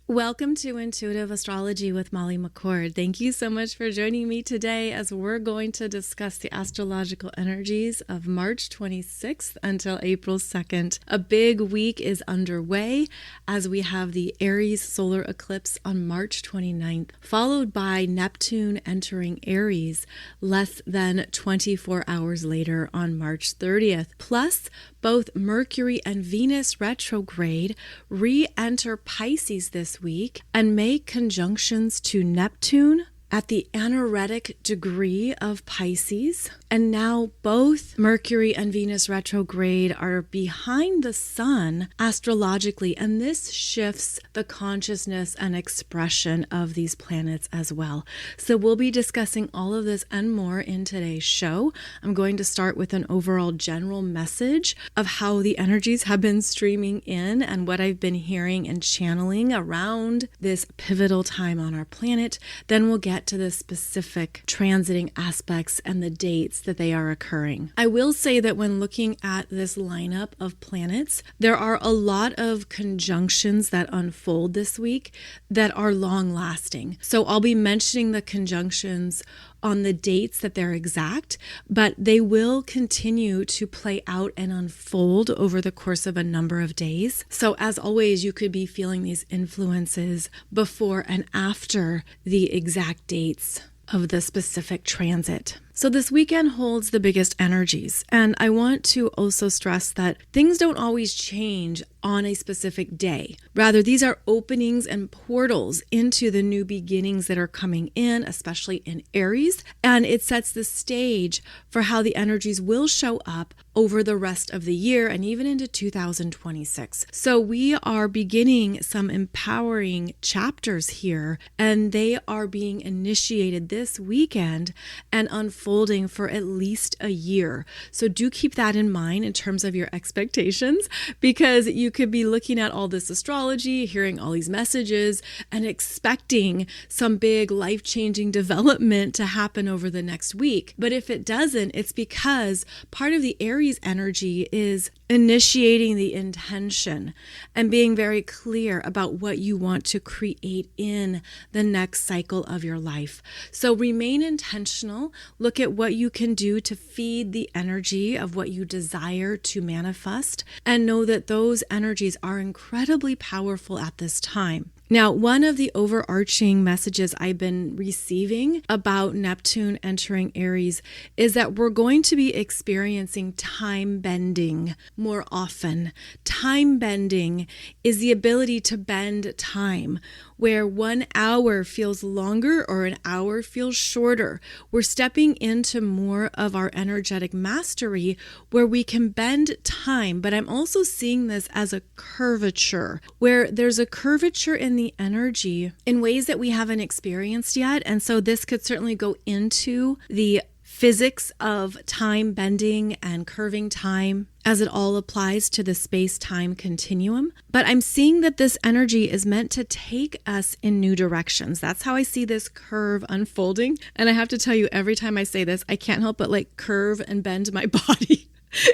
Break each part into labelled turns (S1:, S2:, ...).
S1: Welcome to Intuitive Astrology with Molly McCord. Thank you so much for joining me today as we're going to discuss the astrological energies of March 26th until April 2nd. A big week is underway as we have the Aries Solar Eclipse on March 29th, followed by Neptune entering Aries less than 24 hours later on March 30th. Plus, both Mercury and Venus retrograde re-enter Pisces this week and make conjunctions to Neptune at the anaretic degree of Pisces. And now both Mercury and Venus retrograde are behind the sun astrologically, and this shifts the consciousness and expression of these planets as well. So we'll be discussing all of this and more in today's show. I'm going to start with an overall general message of how the energies have been streaming in and what I've been hearing and channeling around this pivotal time on our planet. Then we'll get to the specific transiting aspects and the dates that they are occurring. I will say that when looking at this lineup of planets, there are a lot of conjunctions that unfold this week that are long lasting. So I'll be mentioning the conjunctions on the dates that they're exact, but they will continue to play out and unfold over the course of a number of days. So as always, you could be feeling these influences before and after the exact dates of the specific transit. So this weekend holds the biggest energies. And I want to also stress that things don't always change on a specific day. Rather, these are openings and portals into the new beginnings that are coming in, especially in Aries. And it sets the stage for how the energies will show up over the rest of the year and even into 2026. So we are beginning some empowering chapters here, and they are being initiated this weekend and unfolding for at least a year. So do keep that in mind in terms of your expectations, because you could be looking at all this astrology, hearing all these messages, and expecting some big life-changing development to happen over the next week. But if it doesn't, it's because part of the Aries energy is initiating the intention and being very clear about what you want to create in the next cycle of your life. So remain intentional. Look at what you can do to feed the energy of what you desire to manifest, and know that those energies are incredibly powerful at this time. Now, one of the overarching messages I've been receiving about Neptune entering Aries is that we're going to be experiencing time bending more often. Time bending is the ability to bend time, where 1 hour feels longer or an hour feels shorter. We're stepping into more of our energetic mastery where we can bend time, but I'm also seeing this as a curvature, where there's a curvature in the energy in ways that we haven't experienced yet. And so this could certainly go into the physics of time bending and curving time as it all applies to the space-time continuum. But I'm seeing that this energy is meant to take us in new directions. That's how I see this curve unfolding. And I have to tell you, every time I say this, I can't help but curve and bend my body.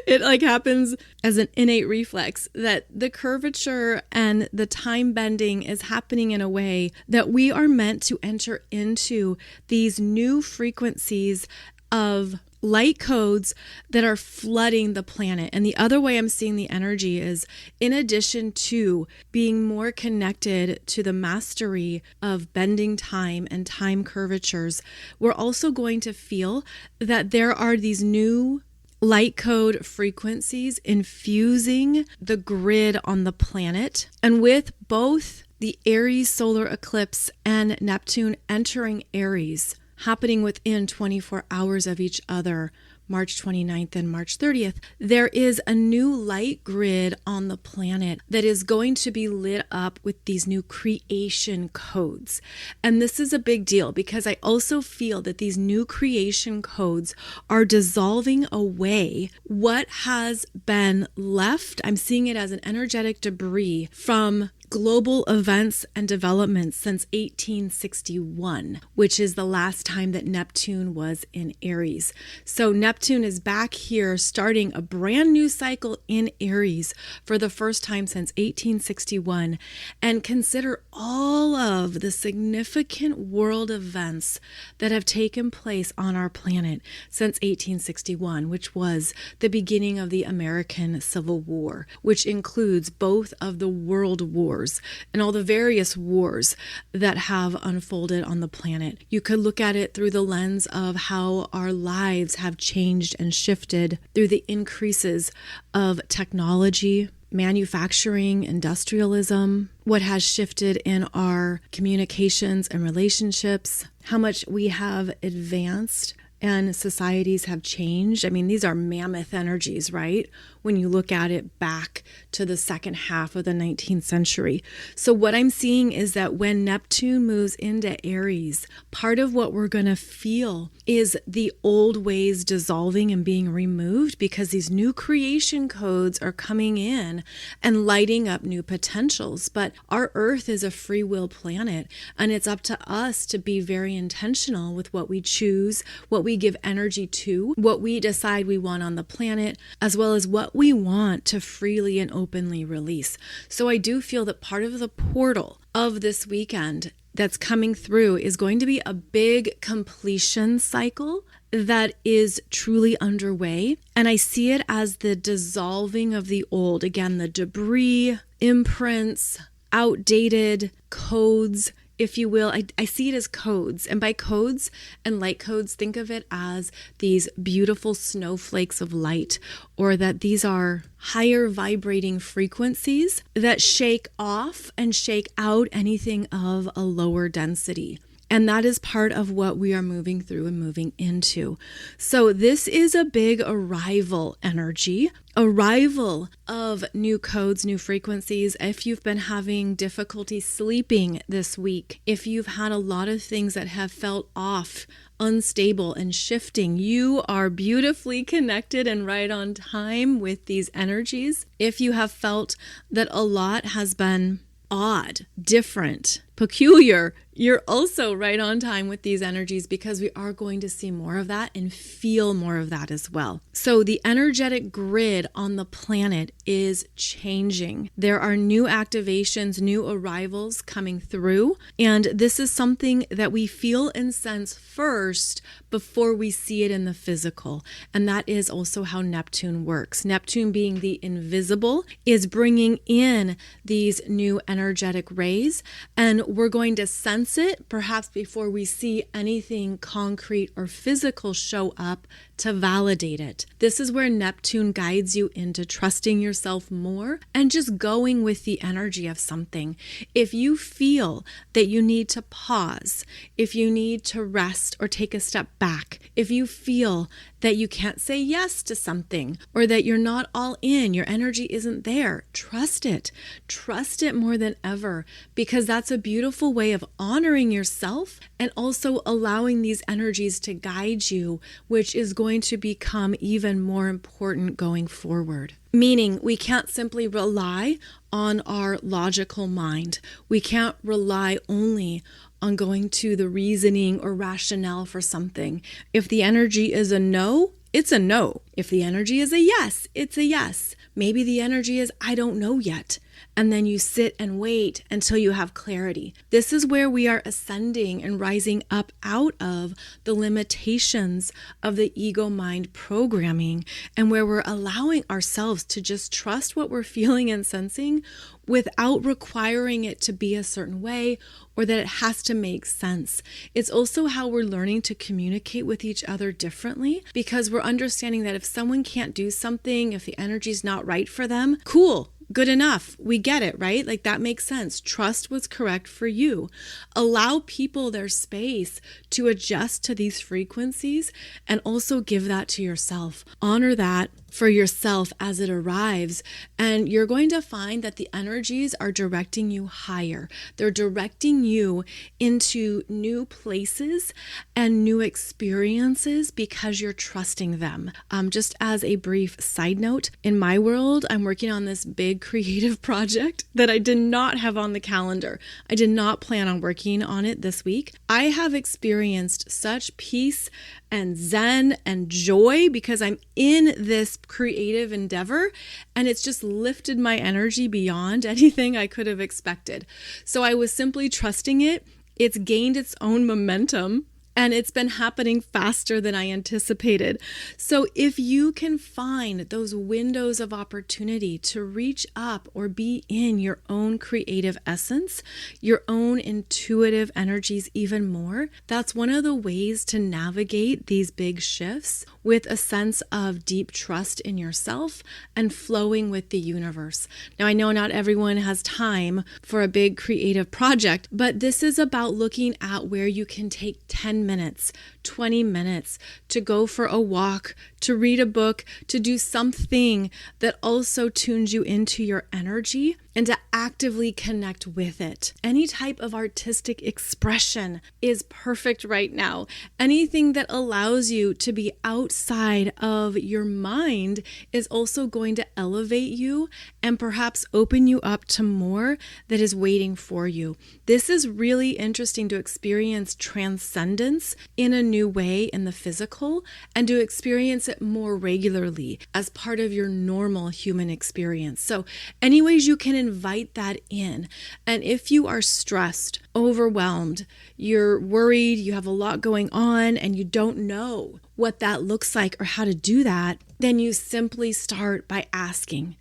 S1: It happens as an innate reflex that the curvature and the time bending is happening in a way that we are meant to enter into these new frequencies of light codes that are flooding the planet. And the other way I'm seeing the energy is, in addition to being more connected to the mastery of bending time and time curvatures, we're also going to feel that there are these new light code frequencies infusing the grid on the planet. And with both the Aries solar eclipse and Neptune entering Aries happening within 24 hours of each other, March 29th and March 30th, there is a new light grid on the planet that is going to be lit up with these new creation codes. And this is a big deal because I also feel that these new creation codes are dissolving away what has been left. I'm seeing it as an energetic debris from global events and developments since 1861, which is the last time that Neptune was in Aries. So Neptune is back here starting a brand new cycle in Aries for the first time since 1861. And consider all of the significant world events that have taken place on our planet since 1861, which was the beginning of the American Civil War, which includes both of the world wars and all the various wars that have unfolded on the planet. You could look at it through the lens of how our lives have changed and shifted through the increases of technology, manufacturing, industrialism, what has shifted in our communications and relationships, how much we have advanced and societies have changed. I mean, these are mammoth energies, right? When you look at it back to the second half of the 19th century. So what I'm seeing is that when Neptune moves into Aries, part of what we're going to feel is the old ways dissolving and being removed, because these new creation codes are coming in and lighting up new potentials. But our Earth is a free will planet, and it's up to us to be very intentional with what we choose, what we give energy to, what we decide we want on the planet, as well as what we want to freely and openly release. So I do feel that part of the portal of this weekend that's coming through is going to be a big completion cycle that is truly underway. And I see it as the dissolving of the old. Again, the debris, imprints, outdated codes, if you will. I see it as codes. And by codes and light codes, think of it as these beautiful snowflakes of light, or that these are higher vibrating frequencies that shake off and shake out anything of a lower density. And that is part of what we are moving through and moving into. So this is a big arrival energy, arrival of new codes, new frequencies. If you've been having difficulty sleeping this week, if you've had a lot of things that have felt off, unstable and shifting, you are beautifully connected and right on time with these energies. If you have felt that a lot has been odd, different, peculiar, you're also right on time with these energies, because we are going to see more of that and feel more of that as well. So the energetic grid on the planet is changing. There are new activations, new arrivals coming through. And this is something that we feel and sense first before we see it in the physical. And that is also how Neptune works. Neptune, being the invisible, is bringing in these new energetic rays, and we're going to sense it perhaps before we see anything concrete or physical show up to validate it. This is where Neptune guides you into trusting yourself more and just going with the energy of something. If you feel that you need to pause, if you need to rest or take a step back, if you feel that you can't say yes to something, or that you're not all in, your energy isn't there, trust it. Trust it more than ever, because that's a beautiful way of honoring yourself and also allowing these energies to guide you, which is going to become even more important going forward. Meaning, we can't simply rely on our logical mind. We can't rely only on going to the reasoning or rationale for something. If the energy is a no, it's a no. If the energy is a yes, it's a yes. Maybe the energy is, I don't know yet. And then you sit and wait until you have clarity. This is where we are ascending and rising up out of the limitations of the ego mind programming, and where we're allowing ourselves to just trust what we're feeling and sensing without requiring it to be a certain way or that it has to make sense. It's also how we're learning to communicate with each other differently, because we're understanding that if someone can't do something, if the energy's not right for them, cool. Good enough. We get it, right? Like, that makes sense. Trust what's correct for you. Allow people their space to adjust to these frequencies, and also give that to yourself. Honor that for yourself as it arrives. And you're going to find that the energies are directing you higher. They're directing you into new places and new experiences because you're trusting them. Just as a brief side note, in my world, I'm working on this big creative project that I did not have on the calendar. I did not plan on working on it this week. I have experienced such peace and zen and joy because I'm in this creative endeavor, and it's just lifted my energy beyond anything I could have expected. So I was simply trusting it. It's gained its own momentum, and it's been happening faster than I anticipated. So if you can find those windows of opportunity to reach up or be in your own creative essence, your own intuitive energies even more, that's one of the ways to navigate these big shifts with a sense of deep trust in yourself and flowing with the universe. Now, I know not everyone has time for a big creative project, but this is about looking at where you can take 10 minutes, 20 minutes to go for a walk, to read a book, to do something that also tunes you into your energy and to actively connect with it. Any type of artistic expression is perfect right now. Anything that allows you to be outside of your mind is also going to elevate you and perhaps open you up to more that is waiting for you. This is really interesting to experience transcendence in a new way in the physical and to experience it more regularly as part of your normal human experience. So any ways you can invite that in. And if you are stressed, overwhelmed, you're worried, you have a lot going on, and you don't know what that looks like or how to do that, then you simply start by asking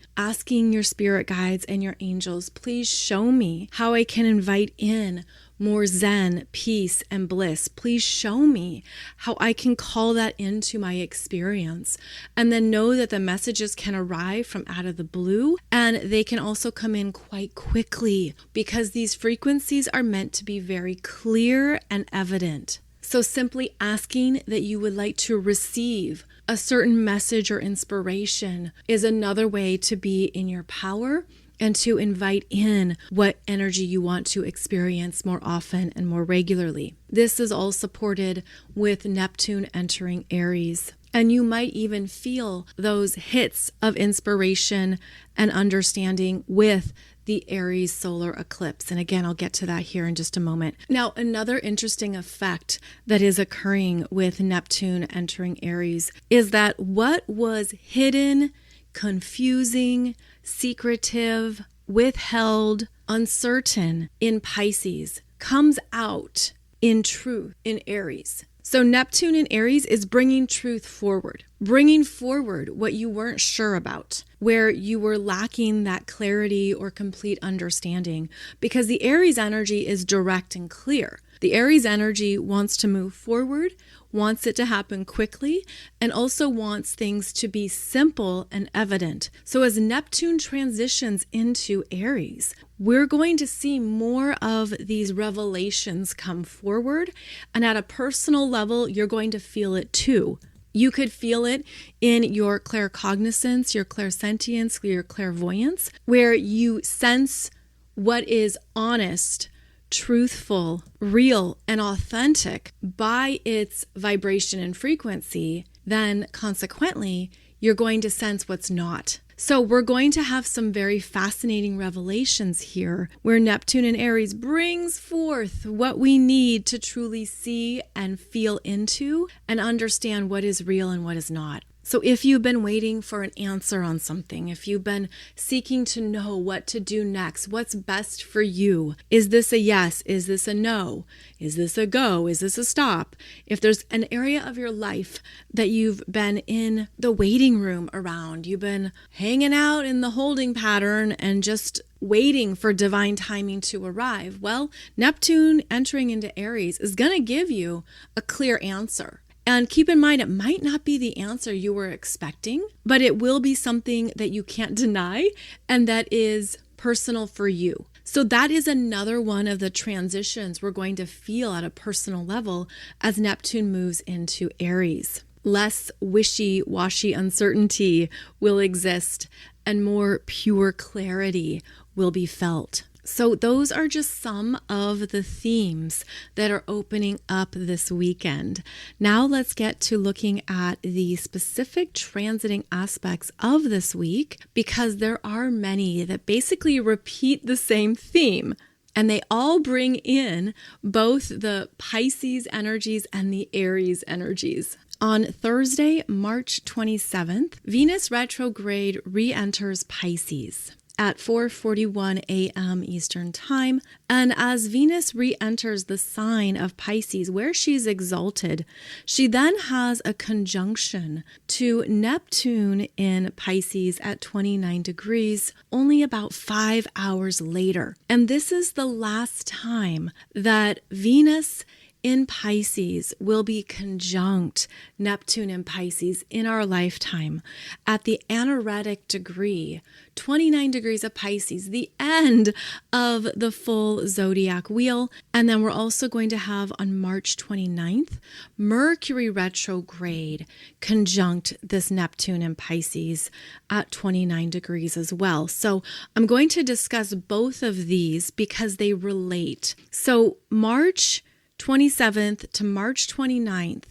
S1: your spirit guides and your angels, please show me how I can invite in more zen, peace, and bliss. Please show me how I can call that into my experience. And then know that the messages can arrive from out of the blue, and they can also come in quite quickly because these frequencies are meant to be very clear and evident. So simply asking that you would like to receive a certain message or inspiration is another way to be in your power and to invite in what energy you want to experience more often and more regularly. This is all supported with Neptune entering Aries. And you might even feel those hits of inspiration and understanding with the Aries Solar Eclipse. And again, I'll get to that here in just a moment. Now, another interesting effect that is occurring with Neptune entering Aries is that what was hidden, confusing, secretive, withheld, uncertain in Pisces comes out in truth in Aries. So Neptune in Aries is bringing truth forward, bringing forward what you weren't sure about, where you were lacking that clarity or complete understanding, because the Aries energy is direct and clear. The Aries energy wants to move forward, wants it to happen quickly, and also wants things to be simple and evident. So as Neptune transitions into Aries, we're going to see more of these revelations come forward. And at a personal level, you're going to feel it too. You could feel it in your claircognizance, your clairsentience, your clairvoyance, where you sense what is honest, truthful, real, and authentic by its vibration and frequency. Then consequently, you're going to sense what's not. So we're going to have some very fascinating revelations here where Neptune in Aries brings forth what we need to truly see and feel into and understand what is real and what is not. So if you've been waiting for an answer on something, if you've been seeking to know what to do next, what's best for you, is this a yes? Is this a no? Is this a go? Is this a stop? If there's an area of your life that you've been in the waiting room around, you've been hanging out in the holding pattern and just waiting for divine timing to arrive, well, Neptune entering into Aries is going to give you a clear answer. And keep in mind, it might not be the answer you were expecting, but it will be something that you can't deny and that is personal for you. So that is another one of the transitions we're going to feel at a personal level as Neptune moves into Aries. less wishy-washy uncertainty will exist, and more pure clarity will be felt. So those are just some of the themes that are opening up this weekend. Now let's get to looking at the specific transiting aspects of this week, because there are many that basically repeat the same theme. And they all bring in both the Pisces energies and the Aries energies. On Thursday, March 27th, Venus retrograde re-enters Pisces at 4:41 a.m. Eastern Time. And as Venus re-enters the sign of Pisces, where she's exalted, she then has a conjunction to Neptune in Pisces at 29 degrees, only about 5 hours later. And this is the last time that Venus in Pisces will be conjunct Neptune in Pisces in our lifetime at the anaretic degree, 29 degrees of Pisces, the end of the full zodiac wheel. And then we're also going to have on March 29th, Mercury retrograde conjunct this Neptune in Pisces at 29 degrees as well. So I'm going to discuss both of these because they relate. So March 27th to March 29th,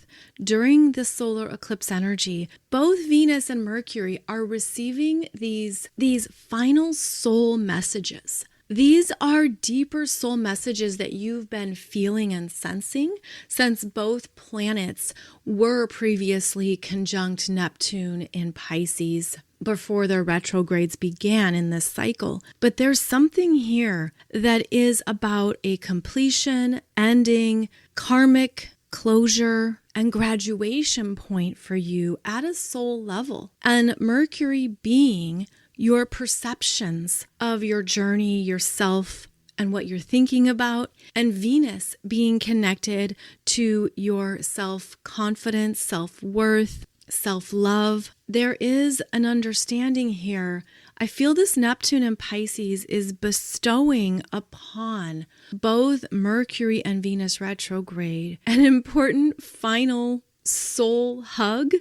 S1: during the solar eclipse energy, both Venus and Mercury are receiving these final soul messages. These are deeper soul messages that you've been feeling and sensing since both planets were previously conjunct Neptune in Pisces before their retrogrades began in this cycle. But there's something here that is about a completion, ending, karmic closure, and graduation point for you at a soul level. And Mercury being your perceptions of your journey, yourself, and what you're thinking about, and Venus being connected to your self-confidence, self-worth, self-love. There is an understanding here. I feel this Neptune in Pisces is bestowing upon both Mercury and Venus retrograde an important final soul hug.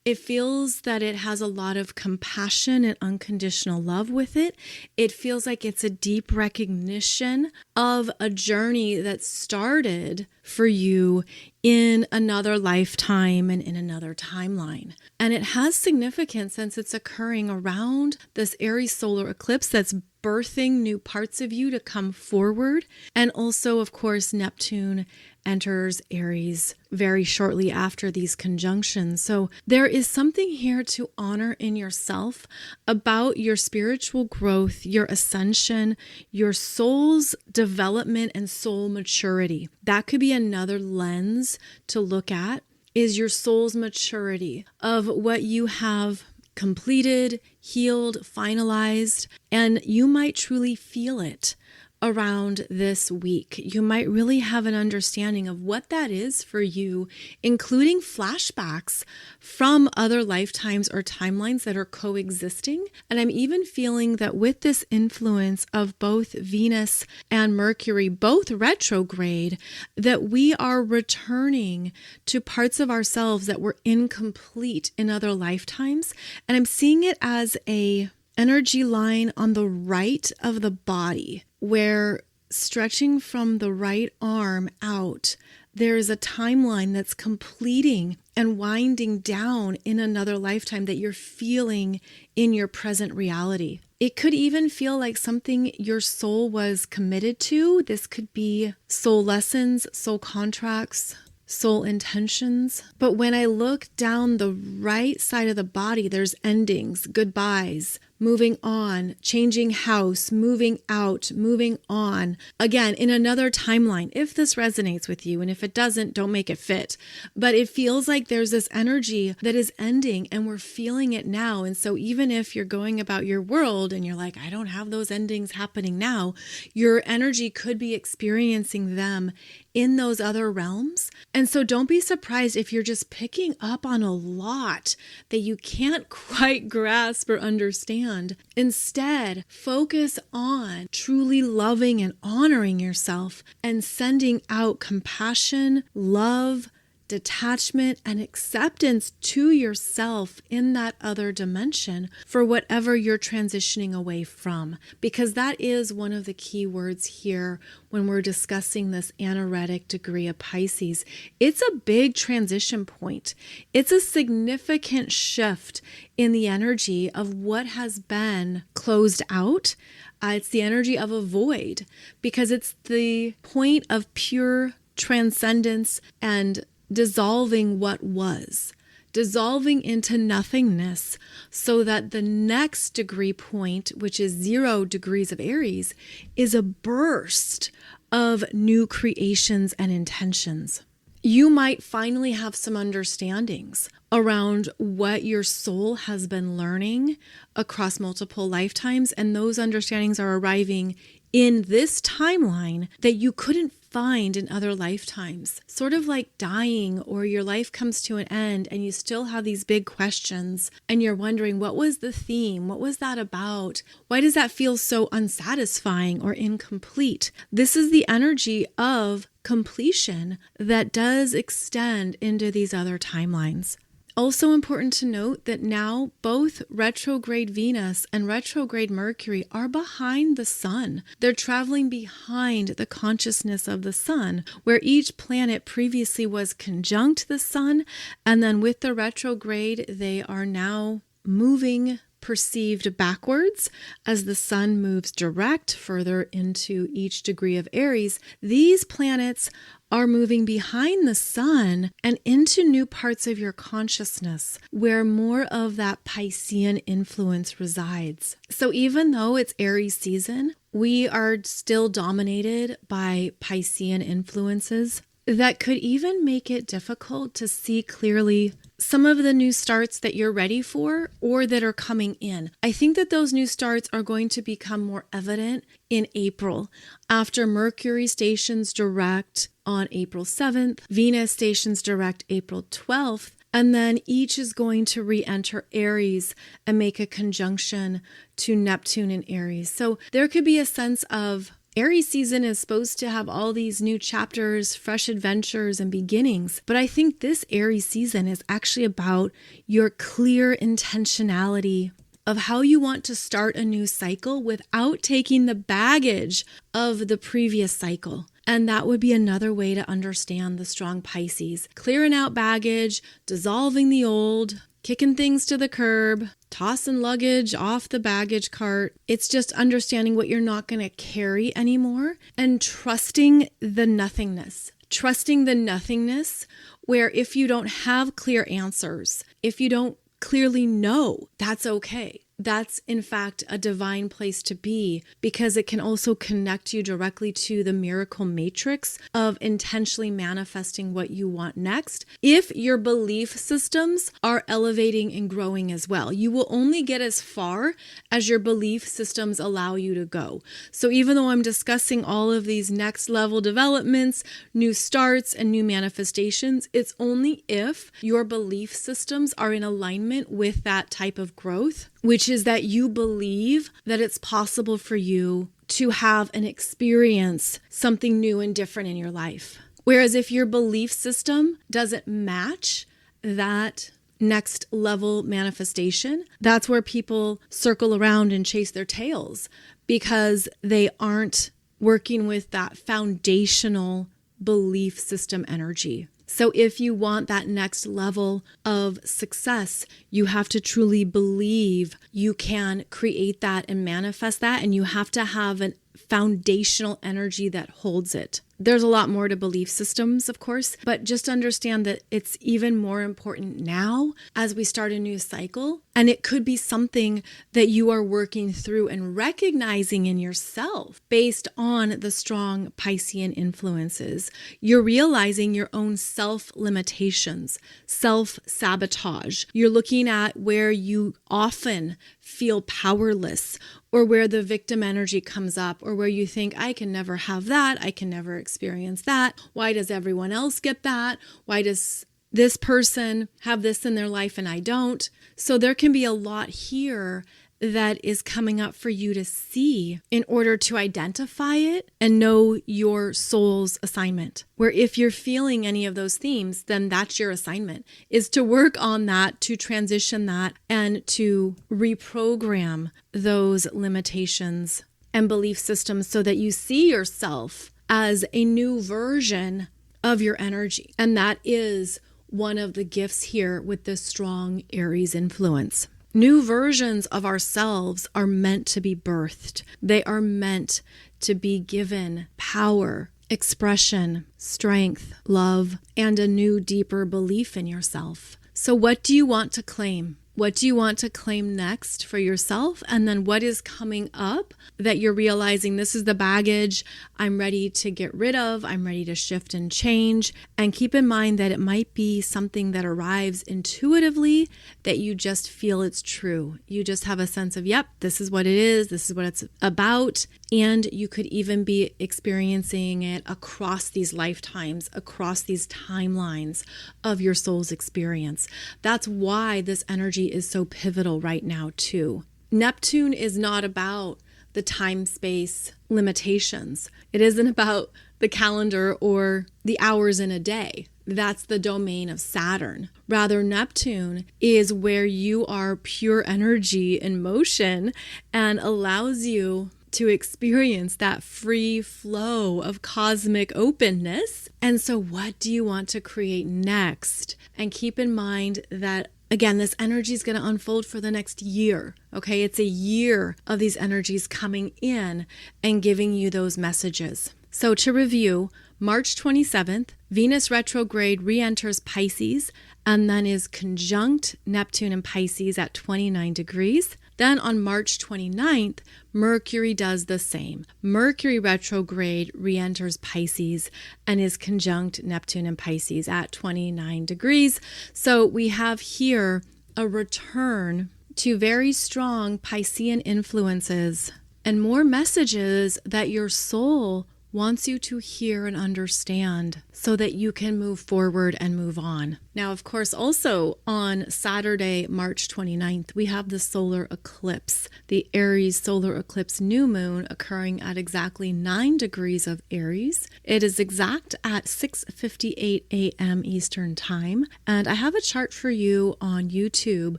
S1: It feels that it has a lot of compassion and unconditional love with it. It feels like it's a deep recognition of a journey that started for you in another lifetime and in another timeline. And it has significance since it's occurring around this Aries solar eclipse that's birthing new parts of you to come forward. And also, of course, Neptune enters Aries very shortly after these conjunctions. So there is something here to honor in yourself about your spiritual growth, your ascension, your soul's development and soul maturity. That could be another lens to look at, is your soul's maturity of what you have completed, healed, finalized, and you might truly feel it around this week. You might really have an understanding of what that is for you, including flashbacks from other lifetimes or timelines that are coexisting. And I'm even feeling that with this influence of both Venus and Mercury, both retrograde, that we are returning to parts of ourselves that were incomplete in other lifetimes. And I'm seeing it as a energy line on the right of the body, where stretching from the right arm out, there is a timeline that's completing and winding down in another lifetime that you're feeling in your present reality. It could even feel like something your soul was committed to. This could be soul lessons, soul contracts, soul intentions. But when I look down the right side of the body, there's endings, goodbyes, moving on, changing house, moving out, moving on. Again, in another timeline, if this resonates with you, and if it doesn't, don't make it fit. But it feels like there's this energy that is ending and we're feeling it now. And so even if you're going about your world and you're like, I don't have those endings happening now, your energy could be experiencing them in those other realms. And so don't be surprised if you're just picking up on a lot that you can't quite grasp or understand. Instead, focus on truly loving and honoring yourself and sending out compassion, love, detachment, and acceptance to yourself in that other dimension for whatever you're transitioning away from. Because that is one of the key words here when we're discussing this anaretic degree of Pisces. It's a big transition point. It's a significant shift in the energy of what has been closed out. It's the energy of a void, because it's the point of pure transcendence and dissolving what was, dissolving into nothingness, so that the next degree point, which is 0 degrees of Aries, is a burst of new creations and intentions. You might finally have some understandings around what your soul has been learning across multiple lifetimes, and those understandings are arriving in this timeline that you couldn't find in other lifetimes. Sort of like dying, or your life comes to an end and you still have these big questions and you're wondering, what was the theme? What was that about? Why does that feel so unsatisfying or incomplete? This is the energy of completion that does extend into these other timelines. Also important to note that now both retrograde Venus and retrograde Mercury are behind the sun. They're traveling behind the consciousness of the sun, where each planet previously was conjunct the sun, and then with the retrograde, they are now moving perceived backwards as the sun moves direct further into each degree of Aries. These planets are moving behind the sun and into new parts of your consciousness where more of that Piscean influence resides. So even though it's Aries season, we are still dominated by Piscean influences that could even make it difficult to see clearly some of the new starts that you're ready for or that are coming in. I think that those new starts are going to become more evident in April, after Mercury stations direct on April 7th, Venus stations direct April 12th, and then each is going to re-enter Aries and make a conjunction to Neptune in Aries. So there could be a sense of Aries season is supposed to have all these new chapters, fresh adventures, and beginnings. But I think this Aries season is actually about your clear intentionality of how you want to start a new cycle without taking the baggage of the previous cycle. And that would be another way to understand the strong Pisces. Clearing out baggage, dissolving the old, kicking things to the curb, tossing luggage off the baggage cart. It's just understanding what you're not going to carry anymore and trusting the nothingness. Trusting the nothingness where if you don't have clear answers, if you don't clearly know, that's okay. That's in fact a divine place to be, because it can also connect you directly to the miracle matrix of intentionally manifesting what you want next. If your belief systems are elevating and growing as well, you will only get as far as your belief systems allow you to go. So even though I'm discussing all of these next level developments, new starts, and new manifestations, it's only if your belief systems are in alignment with that type of growth, which is that you believe that it's possible for you to have and experience something new and different in your life. Whereas if your belief system doesn't match that next level manifestation, that's where people circle around and chase their tails, because they aren't working with that foundational belief system energy. So if you want that next level of success, you have to truly believe you can create that and manifest that, and you have to have a foundational energy that holds it. There's a lot more to belief systems, of course, but just understand that it's even more important now as we start a new cycle. And it could be something that you are working through and recognizing in yourself based on the strong Piscean influences. You're realizing your own self-limitations, self-sabotage. You're looking at where you often feel powerless, or where the victim energy comes up, or where you think, I can never have that, I can never experience that. Why does everyone else get that? Why does this person have this in their life and I don't? So there can be a lot here that is coming up for you to see in order to identify it and know your soul's assignment. Where if you're feeling any of those themes, then that's your assignment, is to work on that, to transition that, and to reprogram those limitations and belief systems so that you see yourself as a new version of your energy. And that is one of the gifts here with this strong Aries influence. New versions of ourselves are meant to be birthed. They are meant to be given power, expression, strength, love, and a new, deeper belief in yourself. So what do you want to claim? What do you want to claim next for yourself? And then what is coming up that you're realizing this is the baggage I'm ready to get rid of, I'm ready to shift and change. And keep in mind that it might be something that arrives intuitively, that you just feel it's true. You just have a sense of, yep, this is what it is, this is what it's about. And you could even be experiencing it across these lifetimes, across these timelines of your soul's experience. That's why this energy is so pivotal right now too. Neptune is not about the time-space limitations. It isn't about the calendar or the hours in a day. That's the domain of Saturn. Rather, Neptune is where you are pure energy in motion and allows you to experience that free flow of cosmic openness. And so what do you want to create next? And keep in mind that, again, this energy is going to unfold for the next year. Okay, it's a year of these energies coming in and giving you those messages. So to review, March 27th, Venus retrograde re-enters Pisces and then is conjunct Neptune in Pisces at 29 degrees. Then on March 29th, Mercury does the same. Mercury retrograde re-enters Pisces and is conjunct Neptune in Pisces at 29 degrees. So we have here a return to very strong Piscean influences and more messages that your soul wants you to hear and understand so that you can move forward and move on. Now, of course, also on Saturday, March 29th, we have the solar eclipse, the Aries Solar Eclipse new moon occurring at exactly 9 degrees of Aries. It is exact at 6:58 a.m. Eastern Time. And I have a chart for you on YouTube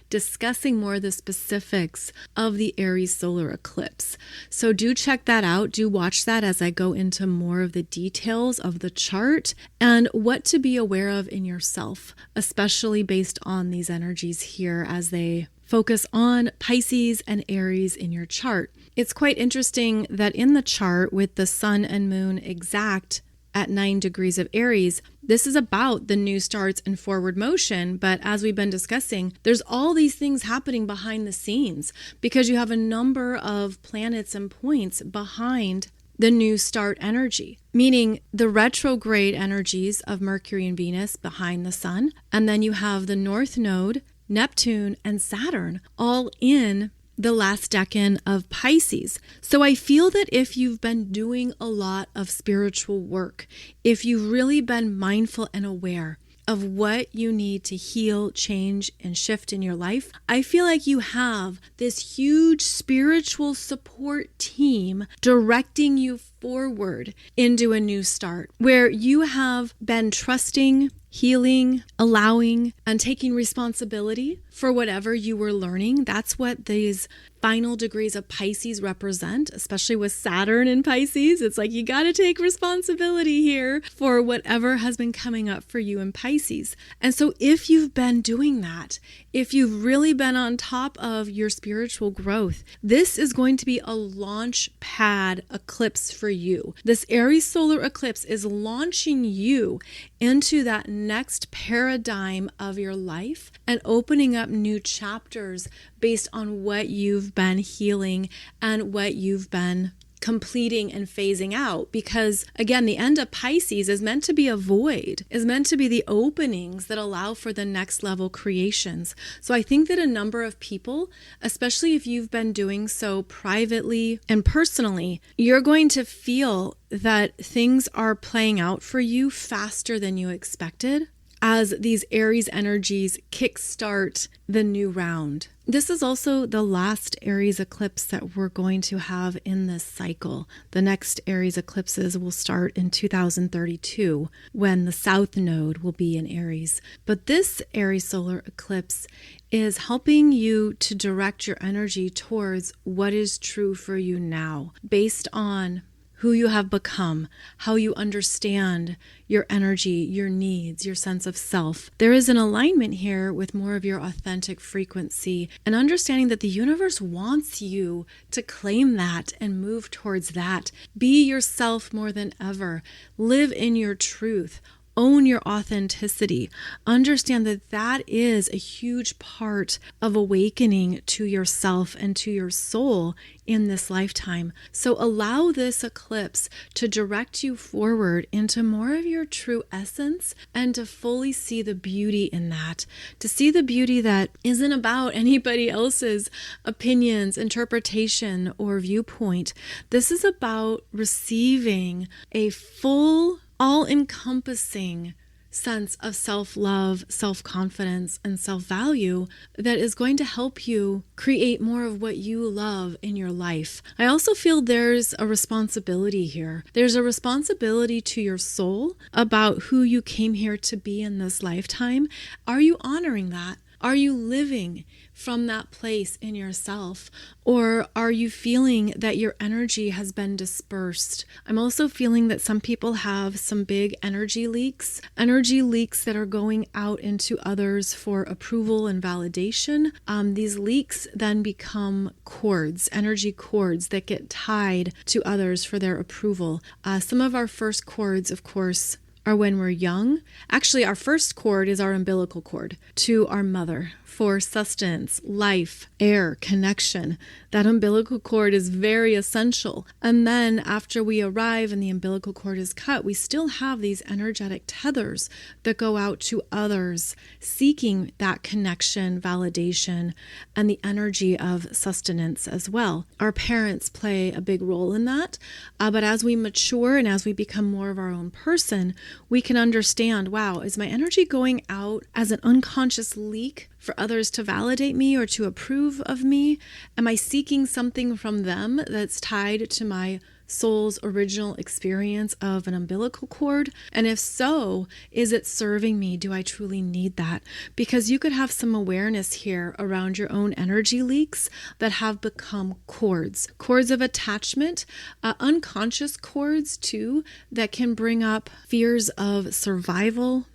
S1: discussing more of the specifics of the Aries Solar Eclipse. So do check that out. Do watch that as I go into more of the details of the chart and what to be aware of in yourself, especially based on these energies here as they focus on Pisces and Aries in your chart. It's quite interesting that in the chart with the sun and moon exact at 9 degrees of Aries, this is about the new starts and forward motion. But as we've been discussing, there's all these things happening behind the scenes because you have a number of planets and points behind the new start energy, meaning the retrograde energies of Mercury and Venus behind the sun. And then you have the North Node, Neptune, and Saturn all in the last decan of Pisces. So I feel that if you've been doing a lot of spiritual work, if you've really been mindful and aware of what you need to heal, change, and shift in your life, I feel like you have this huge spiritual support team directing you forward into a new start, where you have been trusting, healing, allowing, and taking responsibility for whatever you were learning. That's what these final degrees of Pisces represent, especially with Saturn in Pisces. It's like you got to take responsibility here for whatever has been coming up for you in Pisces. And so if you've been doing that, if you've really been on top of your spiritual growth, this is going to be a launch pad eclipse for you. This Aries solar eclipse is launching you into that next paradigm of your life and opening up new chapters based on what you've been healing and what you've been completing and phasing out. Because again, the end of Pisces is meant to be a void, is meant to be the openings that allow for the next level creations. So I think that a number of people, especially if you've been doing so privately and personally, you're going to feel that things are playing out for you faster than you expected. as these Aries energies kickstart the new round. This is also the last Aries eclipse that we're going to have in this cycle. The next Aries eclipses will start in 2032 when the South Node will be in Aries. But this Aries solar eclipse is helping you to direct your energy towards what is true for you now, based on who you have become, how you understand your energy, your needs, your sense of self. There is an alignment here with more of your authentic frequency and understanding that the universe wants you to claim that and move towards that. Be yourself more than ever. Live in your truth. Own your authenticity. Understand that that is a huge part of awakening to yourself and to your soul in this lifetime. So allow this eclipse to direct you forward into more of your true essence and to fully see the beauty in that. To see the beauty that isn't about anybody else's opinions, interpretation, or viewpoint. This is about receiving a full, all-encompassing sense of self-love, self-confidence, and self-value that is going to help you create more of what you love in your life. I also feel there's a responsibility here. There's a responsibility to your soul about who you came here to be in this lifetime. Are you honoring that? Are you living from that place in yourself? Or are you feeling that your energy has been dispersed? I'm also feeling that some people have some big energy leaks that are going out into others for approval and validation. These leaks then become cords, energy cords that get tied to others for their approval. Some of our first cords, of course, are when we're young. Actually, our first cord is our umbilical cord to our mother for sustenance, life, air, connection. That umbilical cord is very essential. And then after we arrive and the umbilical cord is cut, we still have these energetic tethers that go out to others, seeking that connection, validation, and the energy of sustenance as well. Our parents play a big role in that. But as we mature and as we become more of our own person, we can understand, wow, is my energy going out as an unconscious leak for others to validate me or to approve of me? Am I seeking something from them that's tied to my soul's original experience of an umbilical cord? And if so, is it serving me? Do I truly need that? Because you could have some awareness here around your own energy leaks that have become cords of attachment, unconscious cords too, that can bring up fears of survival,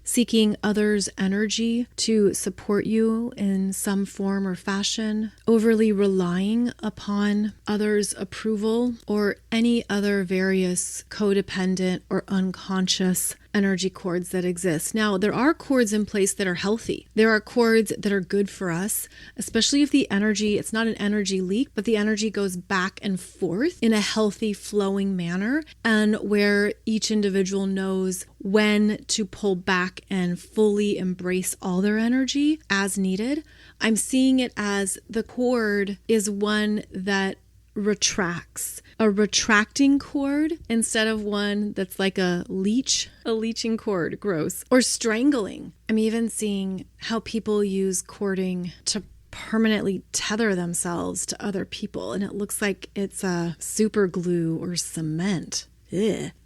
S1: seeking others' energy to support you in some form or fashion, overly relying upon others' approval, or any other various codependent or unconscious energy cords that exist. Now, there are cords in place that are healthy. There are cords that are good for us, especially if the energy, it's not an energy leak, but the energy goes back and forth in a healthy, flowing manner, and where each individual knows when to pull back and fully embrace all their energy as needed. I'm seeing it as the cord is one that retracts, a retracting cord instead of one that's like a leeching cord, gross, or strangling. I'm even seeing how people use cording to permanently tether themselves to other people, and it looks like it's a super glue or cement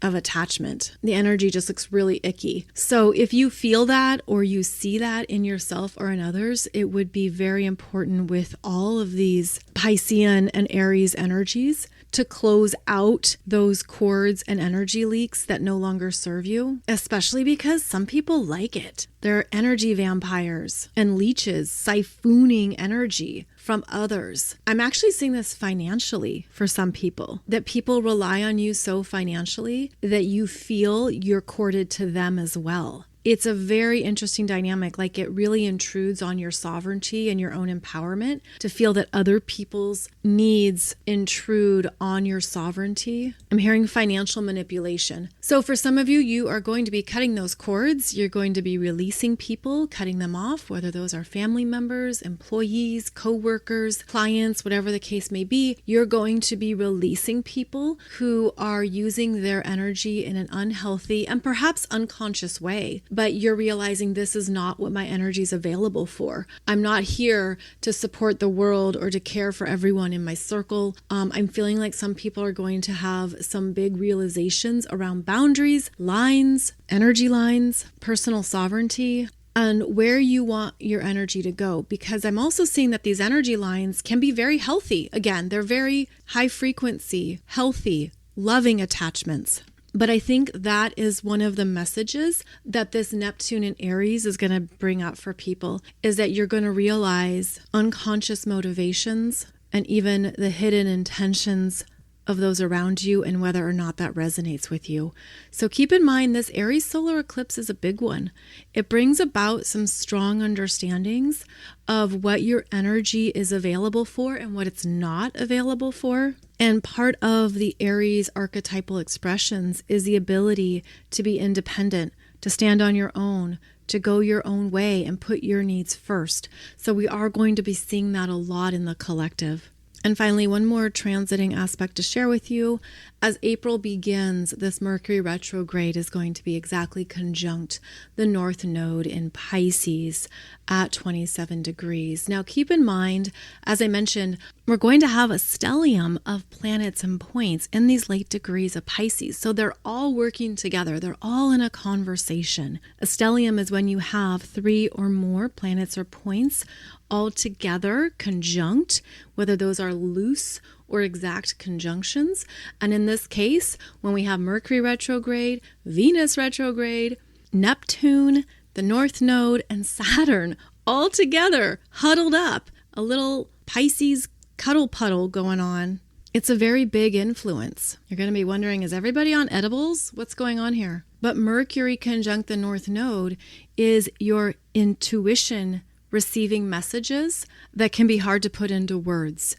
S1: of attachment. The energy just looks really icky. So if you feel that or you see that in yourself or in others, it would be very important with all of these Piscean and Aries energies to close out those cords and energy leaks that no longer serve you, especially because some people like it. They're energy vampires and leeches, siphoning energy from others. I'm actually seeing this financially for some people, that people rely on you so financially that you feel you're corded to them as well. It's a very interesting dynamic. Like, it really intrudes on your sovereignty and your own empowerment to feel that other people's needs intrude on your sovereignty. I'm hearing financial manipulation. So for some of you, you are going to be cutting those cords. You're going to be releasing people, cutting them off, whether those are family members, employees, co-workers, clients, whatever the case may be. You're going to be releasing people who are using their energy in an unhealthy and perhaps unconscious way. but you're realizing this is not what my energy is available for. I'm not here to support the world or to care for everyone in my circle. I'm feeling like some people are going to have some big realizations around boundaries, lines, energy lines, personal sovereignty, and where you want your energy to go. Because I'm also seeing that these energy lines can be very healthy. Again, they're very high frequency, healthy, loving attachments. But I think that is one of the messages that this Neptune in Aries is going to bring up for people, is that you're going to realize unconscious motivations and even the hidden intentions of those around you and whether or not that resonates with you. So keep in mind, this Aries solar eclipse is a big one. It brings about some strong understandings of what your energy is available for and what it's not available for. And part of the Aries archetypal expressions is the ability to be independent, to stand on your own, to go your own way and put your needs first. So we are going to be seeing that a lot in the collective. And finally, one more transiting aspect to share with you. As April begins, this Mercury retrograde is going to be exactly conjunct the North Node in Pisces at 27 degrees. Now, keep in mind, as I mentioned, we're going to have a stellium of planets and points in these late degrees of Pisces. So they're all working together. They're all in a conversation. A stellium is when you have 3 or more planets or points all together, conjunct, whether those are loose or exact conjunctions. And in this case, when we have Mercury retrograde, Venus retrograde, Neptune, the North Node, and Saturn all together, huddled up, a little Pisces cuddle puddle going on. It's a very big influence. You're going to be wondering, is everybody on edibles? What's going on here? But Mercury conjunct the North Node is your intuition receiving messages that can be hard to put into words.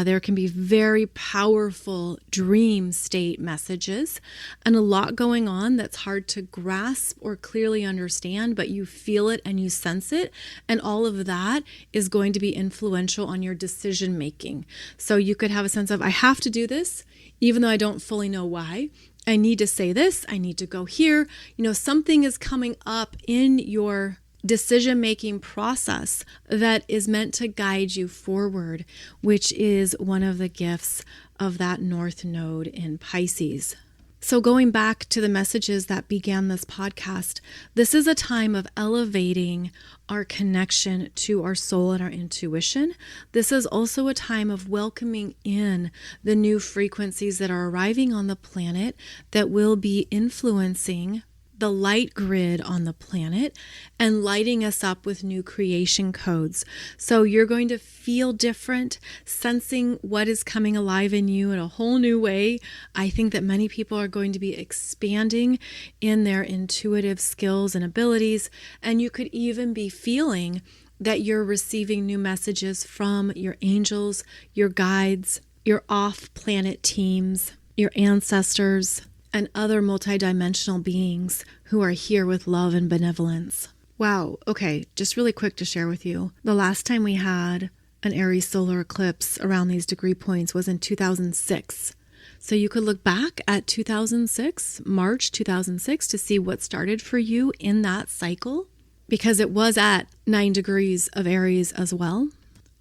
S1: There can be very powerful dream state messages and a lot going on that's hard to grasp or clearly understand, but you feel it and you sense it. And all of that is going to be influential on your decision making. So you could have a sense of, I have to do this, even though I don't fully know why. I need to say this. I need to go here. Something is coming up in your decision-making process that is meant to guide you forward, which is one of the gifts of that North Node in Pisces. So going back to the messages that began this podcast, this is a time of elevating our connection to our soul and our intuition. This is also a time of welcoming in the new frequencies that are arriving on the planet that will be influencing the light grid on the planet and lighting us up with new creation codes. So you're going to feel different, sensing what is coming alive in you in a whole new way. I think that many people are going to be expanding in their intuitive skills and abilities, and you could even be feeling that you're receiving new messages from your angels, your guides, your off-planet teams, your ancestors, and other multidimensional beings who are here with love and benevolence. Wow. Okay. Just really quick to share with you. The last time we had an Aries solar eclipse around these degree points was in 2006. So you could look back at 2006, March 2006, to see what started for you in that cycle, because it was at 9 degrees of Aries as well.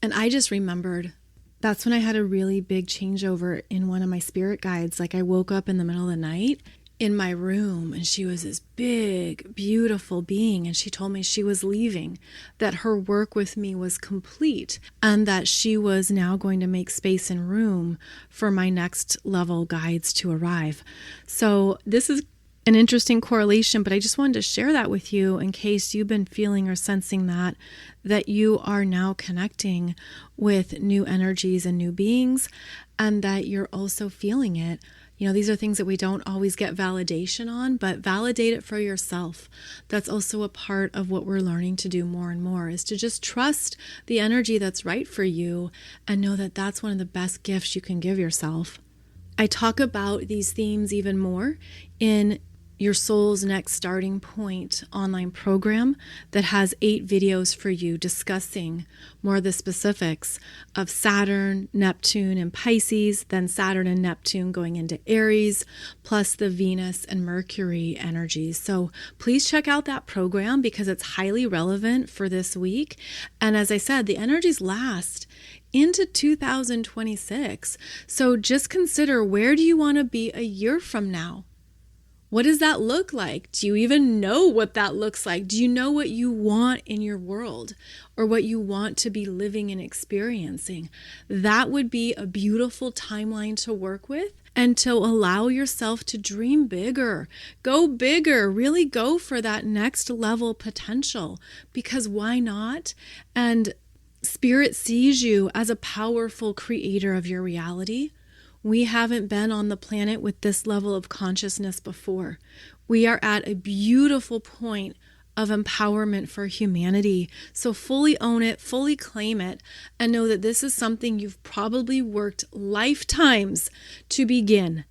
S1: And I just remembered that's when I had a really big changeover in one of my spirit guides. Like, I woke up in the middle of the night in my room and she was this big, beautiful being. And she told me she was leaving, that her work with me was complete, and that she was now going to make space and room for my next level guides to arrive. So this is an interesting correlation, but I just wanted to share that with you in case you've been feeling or sensing that you are now connecting with new energies and new beings, and that you're also feeling it. These are things that we don't always get validation on, but validate it for yourself. That's also a part of what we're learning to do more and more, is to just trust the energy that's right for you and know that that's one of the best gifts you can give yourself. I talk about these themes even more in your soul's next starting point online program that has 8 videos for you discussing more of the specifics of Saturn, Neptune, and Pisces, then Saturn and Neptune going into Aries, plus the Venus and Mercury energies. So please check out that program because it's highly relevant for this week. And as I said, the energies last into 2026. So just consider, where do you want to be a year from now? What does that look like? Do you even know what that looks like? Do you know what you want in your world or what you want to be living and experiencing? That would be a beautiful timeline to work with and to allow yourself to dream bigger. Go bigger, really go for that next level potential, because why not? And Spirit sees you as a powerful creator of your reality. We haven't been on the planet with this level of consciousness before. We are at a beautiful point of empowerment for humanity. So fully own it, fully claim it, and know that this is something you've probably worked lifetimes to begin.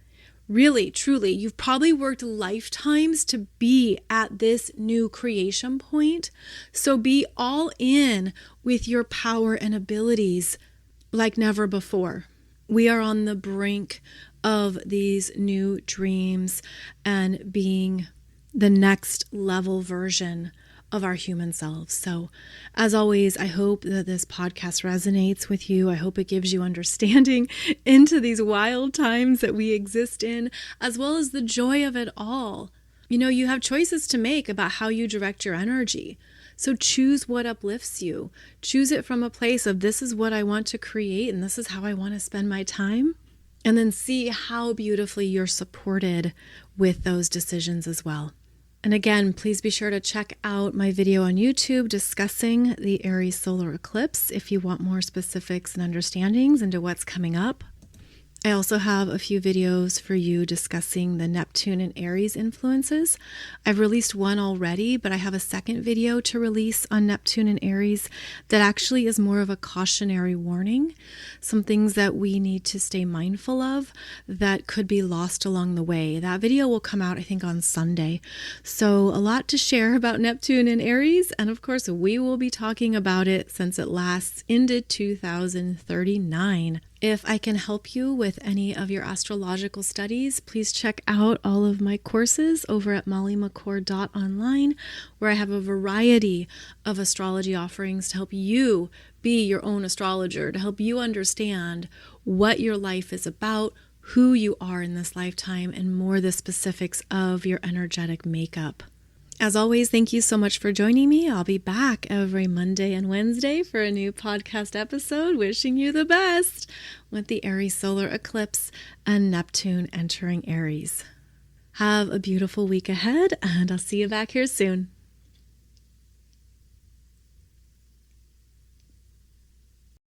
S1: Really, truly, you've probably worked lifetimes to be at this new creation point. So be all in with your power and abilities like never before. We are on the brink of these new dreams and being the next level version of our human selves. So, as always, I hope that this podcast resonates with you. I hope it gives you understanding into these wild times that we exist in, as well as the joy of it all. You know, you have choices to make about how you direct your energy. So choose what uplifts you. Choose it from a place of, this is what I want to create and this is how I want to spend my time. And then see how beautifully you're supported with those decisions as well. And again, please be sure to check out my video on YouTube discussing the Aries Solar Eclipse if you want more specifics and understandings into what's coming up. I also have a few videos for you discussing the Neptune and Aries influences. I've released one already, but I have a second video to release on Neptune and Aries that actually is more of a cautionary warning. Some things that we need to stay mindful of that could be lost along the way. That video will come out, I think, on Sunday. So a lot to share about Neptune and Aries. And of course, we will be talking about it since it lasts into 2039. If I can help you with any of your astrological studies, please check out all of my courses over at mollymccord.online, where I have a variety of astrology offerings to help you be your own astrologer, to help you understand what your life is about, who you are in this lifetime, and more the specifics of your energetic makeup. As always, thank you so much for joining me. I'll be back every Monday and Wednesday for a new podcast episode, wishing you the best with the Aries Solar Eclipse and Neptune entering Aries. Have a beautiful week ahead, and I'll see you back here soon.